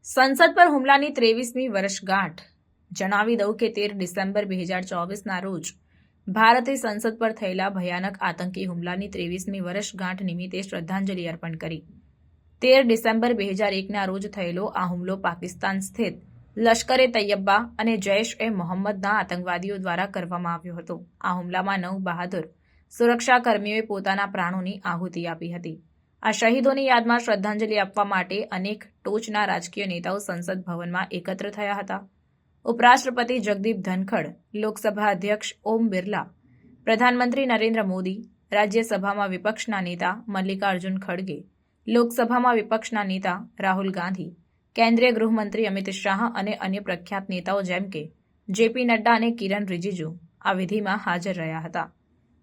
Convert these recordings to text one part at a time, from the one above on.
સંસદ પર હુમલાની 23મી વર્ષગાંઠ. જણાવી દઉં કે 13 ડિસેમ્બર 2024ના રોજ ભારતે સંસદ પર થયેલા ભયાનક આતંકી હુમલાની 23મી વર્ષગાંઠ નિમિત્તે શ્રદ્ધાંજલિ અર્પણ કરી. 13 ડિસેમ્બર 2001ના રોજ થયેલો આ હુમલો પાકિસ્તાન સ્થિત લશ્કરે તૈયબા અને જૈશ-એ-મોહમ્મદના આતંકવાદીઓ દ્વારા કરવામાં આવ્યો હતો. આ હુમલામાં 9 બહાદુર સુરક્ષાકર્મીઓએ પોતાના પ્રાણોની આહુતિ આપી હતી. આ શહીદોની યાદમાં શ્રદ્ધાંજલિ આપવા માટે અનેક ટોચના રાજકીય નેતાઓ સંસદ ભવનમાં એકત્ર થયા હતા. ઉપરાષ્ટ્રપતિ જગદીપ ધનખડ, લોકસભા અધ્યક્ષ ઓમ બિરલા, પ્રધાનમંત્રી નરેન્દ્ર મોદી, રાજ્યસભામાં વિપક્ષના નેતા મલ્લિકાર્જુન ખડગે, લોકસભામાં વિપક્ષના નેતા રાહુલ ગાંધી, કેન્દ્રીય ગૃહમંત્રી અમિત શાહ અને અન્ય પ્રખ્યાત નેતાઓ જેમ કે જેપી નડ્ડા અને કિરણ રિજિજુ આ વિધિમાં હાજર રહ્યા હતા.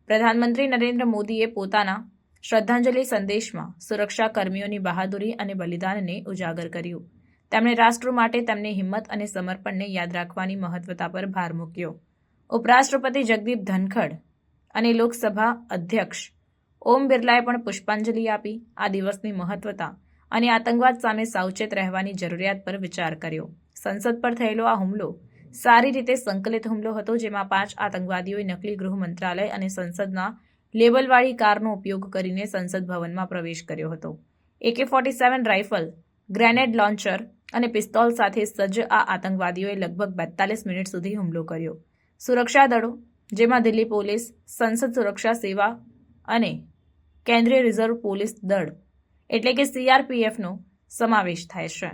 પ્રધાનમંત્રી નરેન્દ્ર મોદીએ પોતાના શ્રદ્ધાંજલિ સંદેશમાં સુરક્ષાકર્મીઓની બહાદુરી અને બલિદાનને ઉજાગર કર્યું. તેમણે રાષ્ટ્ર માટે તેમની હિંમત અને સમર્પણને યાદ રાખવાની મહત્વતા પર ભાર મૂક્યો. ઉપરાષ્ટ્રપતિ જગદીપ ધનખડ અને લોકસભા અધ્યક્ષ ઓમ બિરલાએ પણ પુષ્પાંજલિ આપી આ દિવસની મહત્વતા અને આતંકવાદ સામે સાવચેત રહેવાની જરૂરિયાત પર વિચાર કર્યો. સંસદ પર થયેલો આ હુમલો સારી રીતે સંકલિત હુમલો હતો, જેમાં 5 આતંકવાદીઓએ નકલી ગૃહ મંત્રાલય અને સંસદના લેબલવાળી કારનો ઉપયોગ કરીને સંસદ ભવનમાં પ્રવેશ કર્યો હતો. AK-47 રાઇફલ, ગ્રેનેડ લોન્ચર અને પિસ્તોલ સાથે સજ્જ આ આતંકવાદીઓએ લગભગ 42 મિનિટ સુધી હુમલો કર્યો. સુરક્ષા દળો, જેમાં દિલ્હી પોલીસ, સંસદ સુરક્ષા સેવા અને કેન્દ્રીય રિઝર્વ પોલીસ દળ એટલે કે CRPFનો સમાવેશ થાય છે,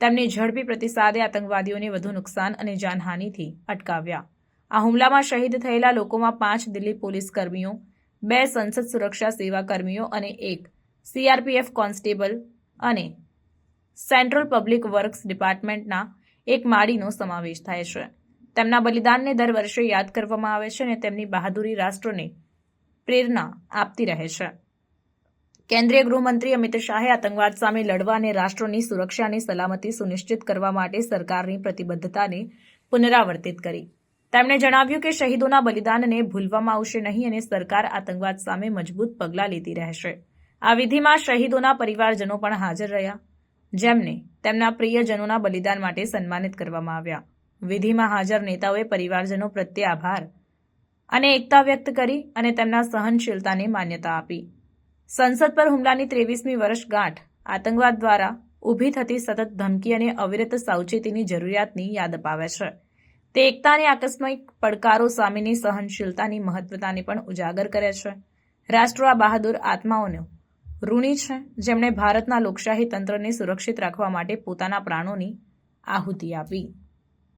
તેમની ઝડપી પ્રતિસાદે આતંકવાદીઓને વધુ નુકસાન અને જાનહાનિથી અટકાવ્યા. આ હુમલામાં શહીદ થયેલા લોકોમાં 5 દિલ્હી પોલીસ કર્મીઓ, 2 સંસદ સુરક્ષા સેવા કર્મીઓ અને 1 CRPF કોન્સ્ટેબલ અને સેન્ટ્રલ પબ્લિક વર્ક્સ ડિપાર્ટમેન્ટના એક માળીનો સમાવેશ થાય છે. તેમના બલિદાનને દર વર્ષે યાદ કરવામાં આવે છે અને તેમની બહાદુરી રાષ્ટ્રને પ્રેરણા આપતી રહે છે. કેન્દ્રીય ગૃહમંત્રી અમિત શાહે આતંકવાદ સામે લડવા અને રાષ્ટ્રની સુરક્ષા અને સલામતી સુનિશ્ચિત કરવા માટે સરકારની પ્રતિબદ્ધતાને પુનરાવર્તિત કરી. તેમણે જણાવ્યું કે શહીદોના બલિદાનને ભૂલવામાં આવશે નહીં અને સરકાર આતંકવાદ સામે મજબૂત પગલાં લેતી રહેશે. આ વિધિમાં શહીદોના પરિવારજનો પણ હાજર રહ્યા, જેમને તેમના પ્રિયજનોના બલિદાન માટે સન્માનિત કરવામાં આવ્યા. વિધિમાં હાજર નેતાઓએ પરિવારજનો પ્રત્યે આભાર અને એકતા વ્યક્ત કરી અને તેમના સહનશીલતાને માન્યતા આપી. સંસદ પર હુમલાની 23મી વર્ષગાંઠ આતંકવાદ દ્વારા ઊભી થતી સતત ધમકી અને અવિરત સાવચેતીની જરૂરિયાતની યાદ અપાવે છે. તે એકતા અને આકસ્મિક પડકારો સામેની સહનશીલતાની મહત્વતાને પણ ઉજાગર કરે છે. રાષ્ટ્ર આ બહાદુર આત્માઓનો ઋણી છે, જેમણે ભારતના લોકશાહી તંત્રને સુરક્ષિત રાખવા માટે પોતાના પ્રાણોની આહુતિ આપી.